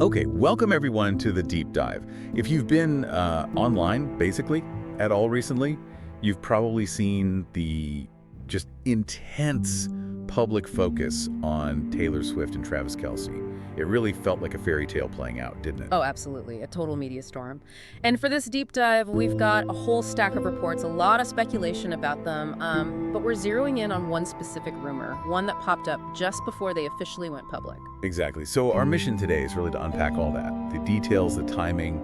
Okay, welcome everyone to the deep dive. If you've been online, basically, at all recently, you've probably seen the just intense public focus on Taylor Swift and Travis Kelce. It really felt like a fairy tale playing out, didn't it? Oh, absolutely. A total media storm. And for this deep dive, we've got a whole stack of reports, a lot of speculation about them, but we're zeroing in on one specific rumor, one that popped up just before they officially went public. Exactly. So our mission today is really to unpack all that. The details, the timing,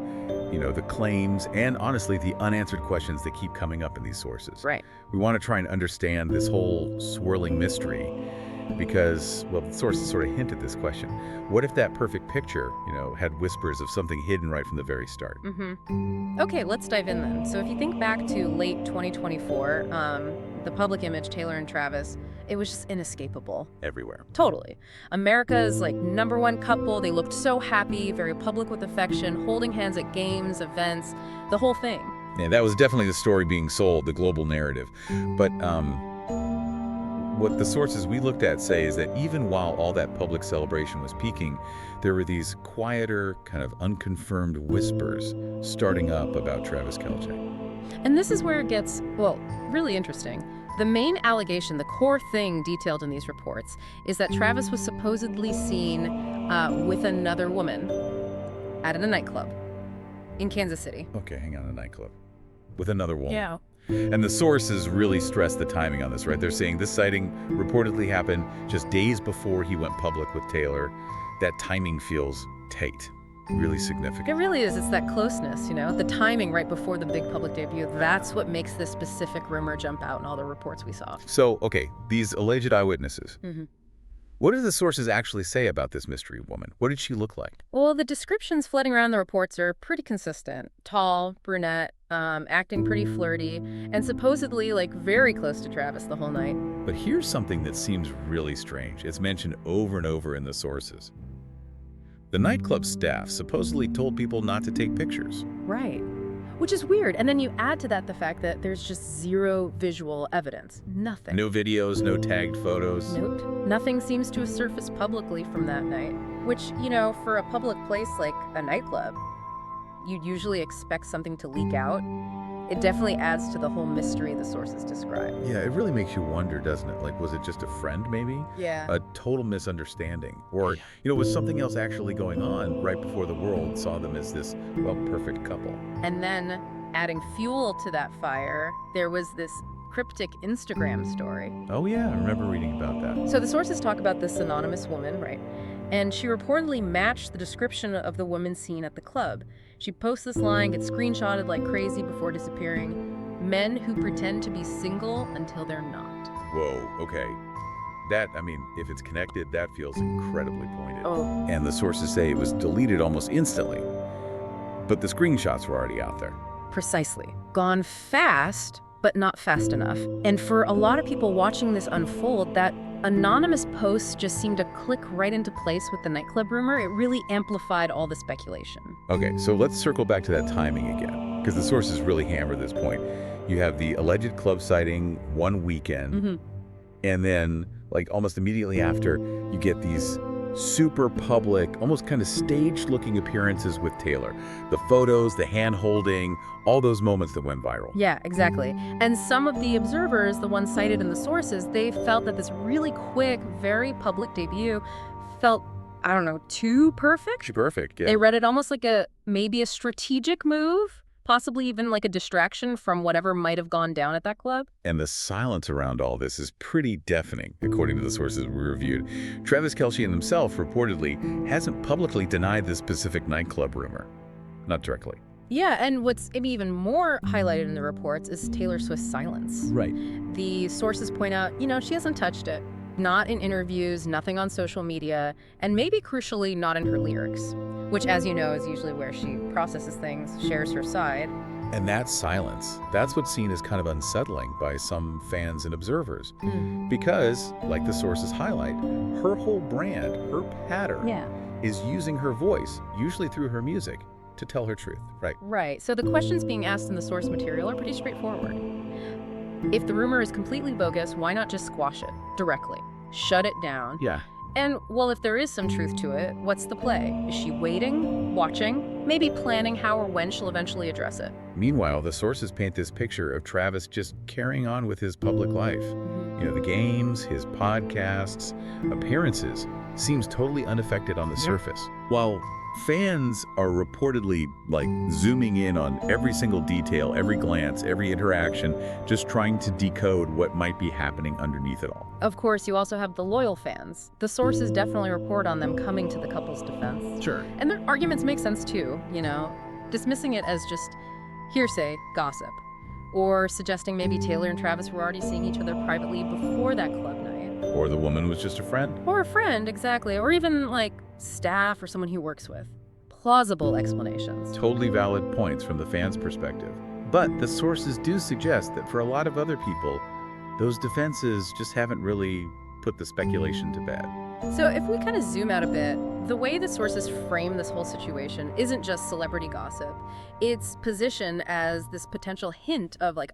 the claims, and honestly, the unanswered questions that keep coming up in these sources. Right. We want to try and understand this whole swirling mystery because, well, the sources sort of hint at this question. What if that perfect picture, had whispers of something hidden right from the very start? Okay, let's dive in then. So if you think back to late 2024, the public image, Taylor and Travis, it was just inescapable. Everywhere. Totally. America's #1 couple. They looked so happy, very public with affection, holding hands at games, events, the whole thing. Yeah, that was definitely the story being sold, the global narrative. But what the sources we looked at say is that even while all that public celebration was peaking, there were these quieter, kind of unconfirmed whispers starting up about Travis Kelce. And this is where it gets, well, really interesting. The main allegation, the core thing detailed in these reports, is that Travis was supposedly seen with another woman at a nightclub in Kansas City. Okay, hang on, a nightclub. With another woman. Yeah. And the sources really stress the timing on this, right? They're saying this sighting reportedly happened just days before he went public with Taylor. That timing feels tight, really significant. It really is. It's that closeness, the timing right before the big public debut. That's what makes this specific rumor jump out in all the reports we saw. So, okay, these alleged eyewitnesses. Mm-hmm. What do the sources actually say about this mystery woman? What did she look like? Well, the descriptions floating around the reports are pretty consistent. Tall, brunette, acting pretty flirty, and supposedly, very close to Travis the whole night. But here's something that seems really strange. It's mentioned over and over in the sources. The nightclub staff supposedly told people not to take pictures. Right. Which is weird. And then you add to that the fact that there's just zero visual evidence. Nothing. No videos, no tagged photos. Nope. Nothing seems to have surfaced publicly from that night. Which, for a public place like a nightclub, you'd usually expect something to leak out. It definitely adds to the whole mystery the sources describe. Yeah, it really makes you wonder, doesn't it? Was it just a friend, maybe? Yeah. A total misunderstanding? Or, was something else actually going on right before the world saw them as this, perfect couple? And then, adding fuel to that fire, there was this cryptic Instagram story. Oh yeah, I remember reading about that. So the sources talk about this anonymous woman, right? And she reportedly matched the description of the woman seen at the club. She posts this line, gets screenshotted like crazy before disappearing. Men who pretend to be single until they're not. Whoa, okay. If it's connected, that feels incredibly pointed. Oh. And the sources say it was deleted almost instantly. But the screenshots were already out there. Precisely. Gone fast, but not fast enough. And for a lot of people watching this unfold, that anonymous post just seemed to click right into place with the nightclub rumor. It really amplified all the speculation. Okay, so let's circle back to that timing again, because the sources really hammer this point. You have the alleged club sighting one weekend, and then, almost immediately after, you get these super public, almost kind of staged-looking appearances with Taylor. The photos, the hand-holding, all those moments that went viral. Yeah, exactly. And some of the observers, the ones cited in the sources, they felt that this really quick, very public debut felt, too perfect? Too perfect, yeah. They read it almost like maybe a strategic move, possibly even like a distraction from whatever might have gone down at that club. And the silence around all this is pretty deafening, according to the sources we reviewed. Travis Kelce himself reportedly hasn't publicly denied this specific nightclub rumor. Not directly. Yeah, and what's maybe even more highlighted in the reports is Taylor Swift's silence. Right. The sources point out, she hasn't touched it. Not in interviews, nothing on social media, and maybe crucially not in her lyrics, which, as you know, is usually where she processes things, shares her side. And that silence, that's what's seen as kind of unsettling by some fans and observers. Because, like the sources highlight, her whole brand, her pattern, is using her voice, usually through her music, to tell her truth, right? Right. So the questions being asked in the source material are pretty straightforward. If the rumor is completely bogus, why not just squash it directly? Shut it down. Yeah. And, well, if there is some truth to it, what's the play? Is she waiting, watching, maybe planning how or when she'll eventually address it? Meanwhile, the sources paint this picture of Travis just carrying on with his public life. Mhm. You know, the games, his podcasts, appearances, seems totally unaffected on the surface. While fans are reportedly, like, zooming in on every single detail, every glance, every interaction, just trying to decode what might be happening underneath it all. Of course, you also have the loyal fans. The sources definitely report on them coming to the couple's defense. Sure. And their arguments make sense too, dismissing it as just hearsay, gossip, or suggesting maybe Taylor and Travis were already seeing each other privately before that club night. Or the woman was just a friend. Or a friend, exactly, or even like staff or someone he works with. Plausible explanations. Totally valid points from the fans' perspective. But the sources do suggest that for a lot of other people, those defenses just haven't really put the speculation to bed. So if we kind of zoom out a bit, the way the sources frame this whole situation isn't just celebrity gossip. It's positioned as this potential hint of like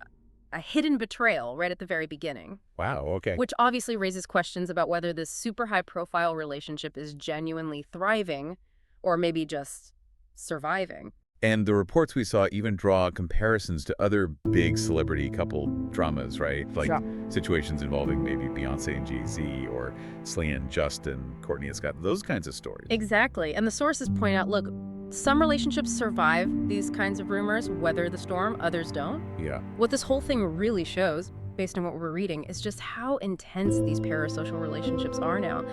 a hidden betrayal right at the very beginning. Wow, okay. Which obviously raises questions about whether this super high-profile relationship is genuinely thriving or maybe just surviving. And the reports we saw even draw comparisons to other big celebrity couple dramas, right? Like situations involving maybe Beyonce and Jay-Z or Celine and Justin, Courtney and Scott, those kinds of stories. Exactly. And the sources point out, look, some relationships survive these kinds of rumors, weather the storm, others don't. Yeah. What this whole thing really shows, based on what we're reading, is just how intense these parasocial relationships are now.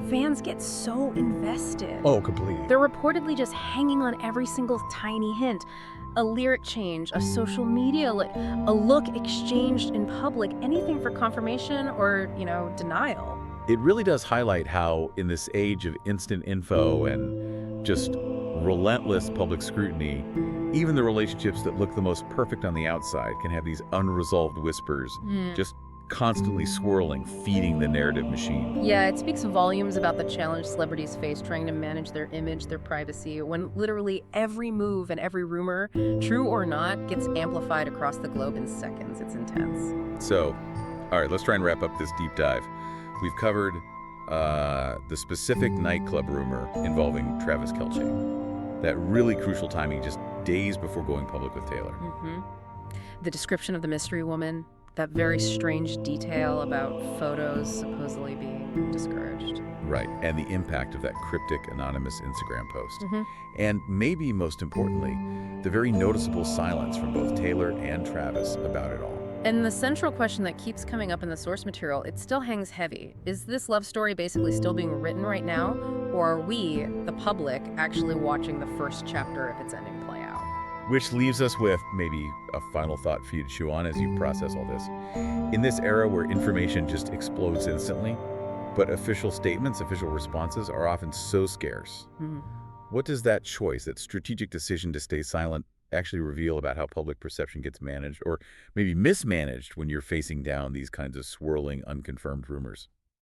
Fans get so invested. Oh, completely. They're reportedly just hanging on every single tiny hint. A lyric change, a social media, a look exchanged in public, anything for confirmation or, denial. It really does highlight how, in this age of instant info and just relentless public scrutiny, even the relationships that look the most perfect on the outside can have these unresolved whispers, just constantly swirling, feeding the narrative machine. Yeah, it speaks volumes about the challenge celebrities face trying to manage their image, their privacy, when literally every move and every rumor, true or not, gets amplified across the globe in seconds. It's intense. So, all right, let's try and wrap up this deep dive. We've covered the specific nightclub rumor involving Travis Kelce. That really crucial timing, just days before going public with Taylor. The description of the mystery woman, that very strange detail about photos supposedly being discouraged. Right, and the impact of that cryptic anonymous Instagram post. And maybe most importantly, the very noticeable silence from both Taylor and Travis about it all. And the central question that keeps coming up in the source material, it still hangs heavy. Is this love story basically still being written right now? Or are we, the public, actually watching the first chapter of its ending play out? Which leaves us with maybe a final thought for you to chew on as you process all this. In this era where information just explodes instantly, but official statements, official responses are often so scarce, what does that choice, that strategic decision to stay silent, actually reveal about how public perception gets managed or maybe mismanaged when you're facing down these kinds of swirling, unconfirmed rumors?